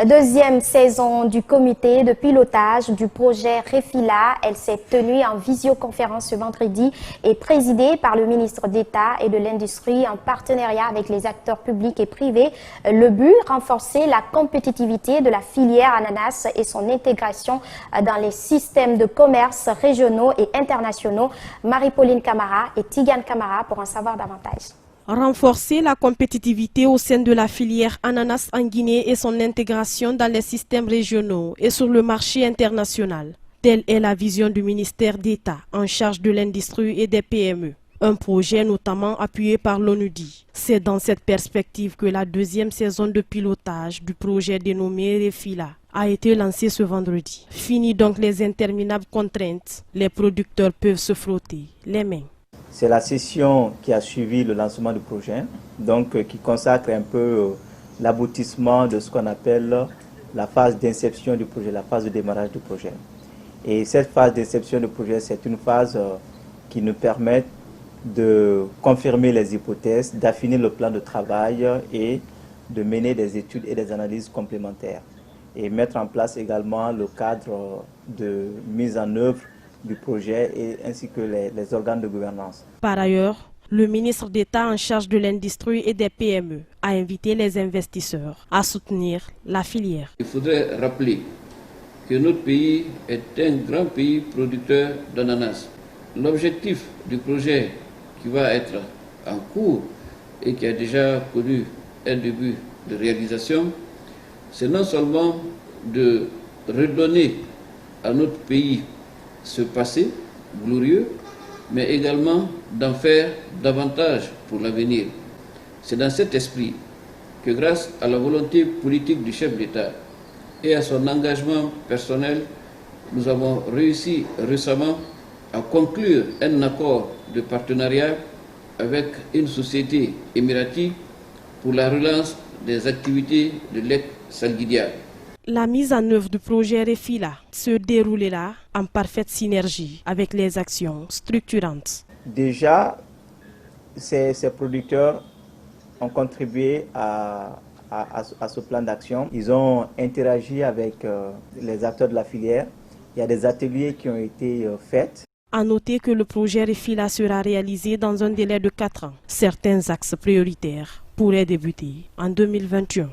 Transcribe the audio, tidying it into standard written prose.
Deuxième saison du comité de pilotage du projet Refila. Elle s'est tenue en visioconférence ce vendredi et présidée par le ministre d'État et de l'Industrie en partenariat avec les acteurs publics et privés. Le but, renforcer la compétitivité de la filière ananas et son intégration dans les systèmes de commerce régionaux et internationaux. Marie-Pauline Camara et Tigane Camara pour en savoir davantage. Renforcer la compétitivité au sein de la filière ananas en Guinée et son intégration dans les systèmes régionaux et sur le marché international. Telle est la vision du ministère d'État en charge de l'industrie et des PME. Un projet notamment appuyé par l'ONUDI. C'est dans cette perspective que la deuxième saison de pilotage du projet dénommé Refila a été lancée ce vendredi. Fini donc les interminables contraintes, les producteurs peuvent se frotter les mains. C'est la session qui a suivi le lancement du projet, donc qui consacre un peu l'aboutissement de ce qu'on appelle la phase d'inception du projet, la phase de démarrage du projet. Et cette phase d'inception du projet, c'est une phase qui nous permet de confirmer les hypothèses, d'affiner le plan de travail et de mener des études et des analyses complémentaires. Et mettre en place également le cadre de mise en œuvre du projet ainsi que les organes de gouvernance. Par ailleurs, le ministre d'État en charge de l'industrie et des PME a invité les investisseurs à soutenir la filière. Il faudrait rappeler que notre pays est un grand pays producteur d'ananas. L'objectif du projet qui va être en cours et qui a déjà connu un début de réalisation, c'est non seulement de redonner à notre pays ce passé glorieux, mais également d'en faire davantage pour l'avenir. C'est dans cet esprit que grâce à la volonté politique du chef d'État et à son engagement personnel, nous avons réussi récemment à conclure un accord de partenariat avec une société émiratie pour la relance des activités de l'ex-Salguidia. La mise en œuvre du projet Refila se déroulera en parfaite synergie avec les actions structurantes. Déjà, ces producteurs ont contribué à ce plan d'action. Ils ont interagi avec les acteurs de la filière. Il y a des ateliers qui ont été faits. À noter que le projet Refila sera réalisé dans un délai de 4 ans. Certains axes prioritaires pourraient débuter en 2021.